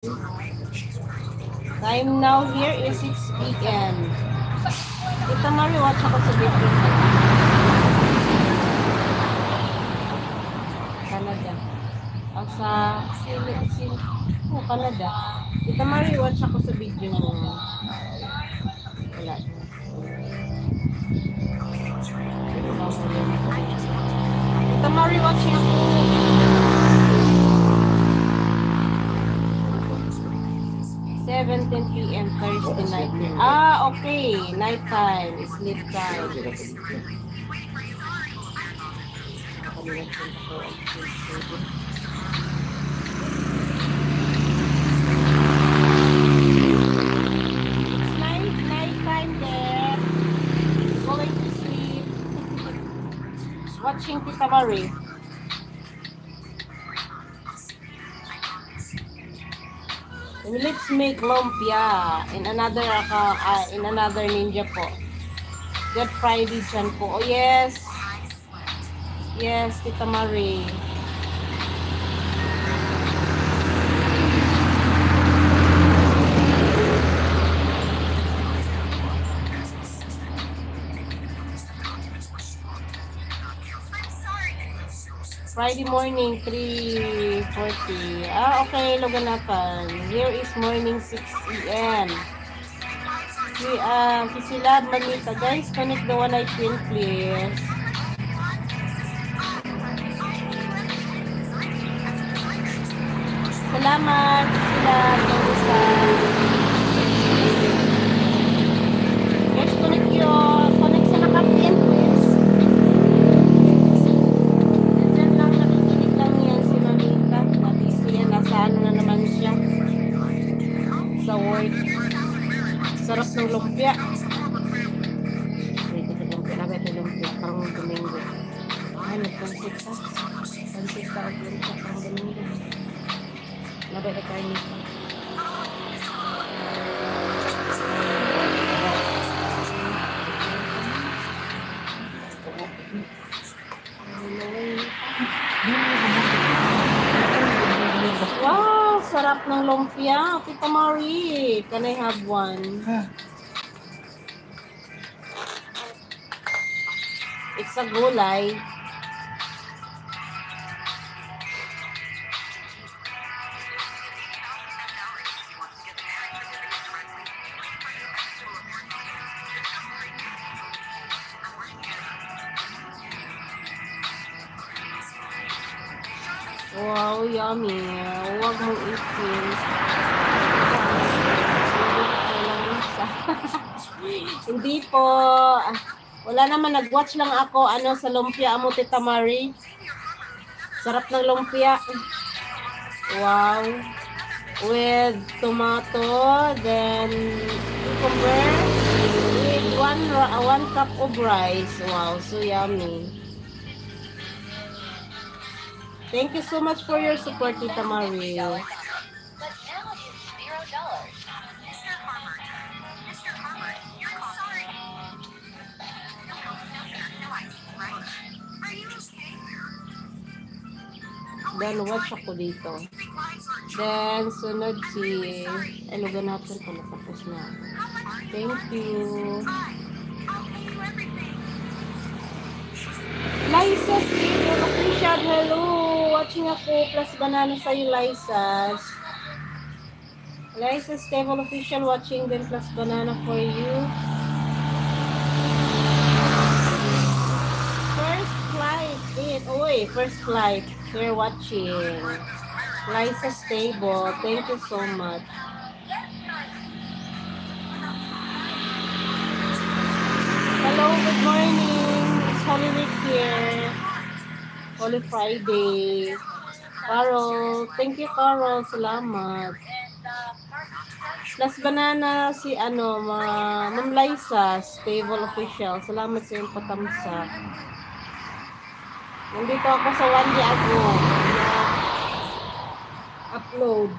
Time now here is 6 p.m. Ito ma-rewatch ako sa video. Canada. Ang sa Canada. Ito ma-rewatch ako sa video mo. Wala. Ito ma-rewatch ako. 7:10 p.m. Thursday night. Ah, okay. Night time. Sleep time. Night time there. Going to sleep. Watching Tita Marie. Let's make lumpia in another ninja po. Good Friday dyan po. Oh yes. Yes, Tita Marie. Friday morning, 3:40. Ah, okay, Loganatan. Here is morning, 6 a.m. Kisilab, Manita. Guys, connect the one I pin, please. Salamat, Kisilab, Manita. Guys, connect sa nakapin, please. Sarap ng lumpia. Ito lumpia. Parang domingo. Ay, nagpansit ka. Pansit ka ang lumpia. Parang domingo. Labay na kain nito. Wow, sarap ng lumpia. Tita Marie, can I have one? It's a gulay. Wow, yummy. Huwag mong itin. Hindi po. Wala naman, nag-watch lang ako sa lumpia mo, Tita Marie. Sarap ng lumpia. Wow. With tomato, then cucumber, with one cup of rice. Wow, so yummy. Thank you so much for your support, Tita Marie. Then, watch ako dito. Then, sunod si... Loganatan pala, tapos na. Thank you. Liza, Official, hello! Watching ako, plus banana sa'yo, Liza. Liza, Stable Official, watching then plus banana for you. First flight, first flight. We're watching. Liza Stable, thank you so much. Hello, good morning. It's Holy Week here. Holy Friday. Carol, thank you, Carol. Salamat. Plus banana si Ma'am Liza, Stable Official. Salamat sa iyong patamsa. Nandito ako sa 1 day ago na upload.